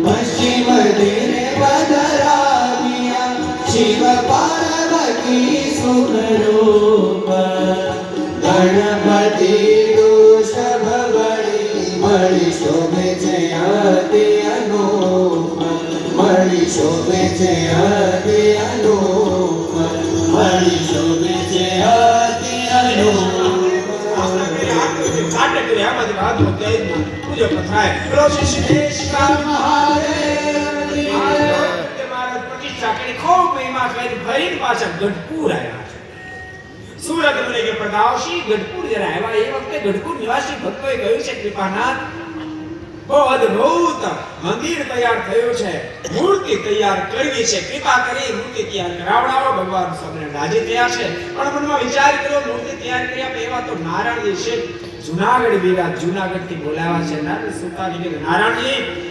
પશ્ચિમ દિને પધરાવ્યા શિવ પાર્વતી સુખરૂપ ગણપતિ વૃષભ મળી શોભે છે અતિ અનુપ મળી શોભે છે અતિ અનુપ મળી શોભે છે અતિ અનુપ સુરત મને કે પ્રદાવશી ગઢપુર જરા આવ્યા એ વખતે ગઢપુર નિવાસી ભક્તોએ કહ્યું છે કૃપાનાથ બહુ અદ્ભુત મંદિર તૈયાર થયું છે મૂર્તિ તૈયાર કરવી છે કૃપા કરી મૂર્તિ તૈયાર કરાવડાવો ભગવાન સૌને રાજી થયા છે પણ મનમાં વિચાર કર્યો મૂર્તિ તૈયાર કર્યા પછી એવા તો નારાયણજી છે જુનાગઢ વિરાજ જુનાગઢ થી બોલાવ્યા છે નારાયણ સુતાજી નારાયણજી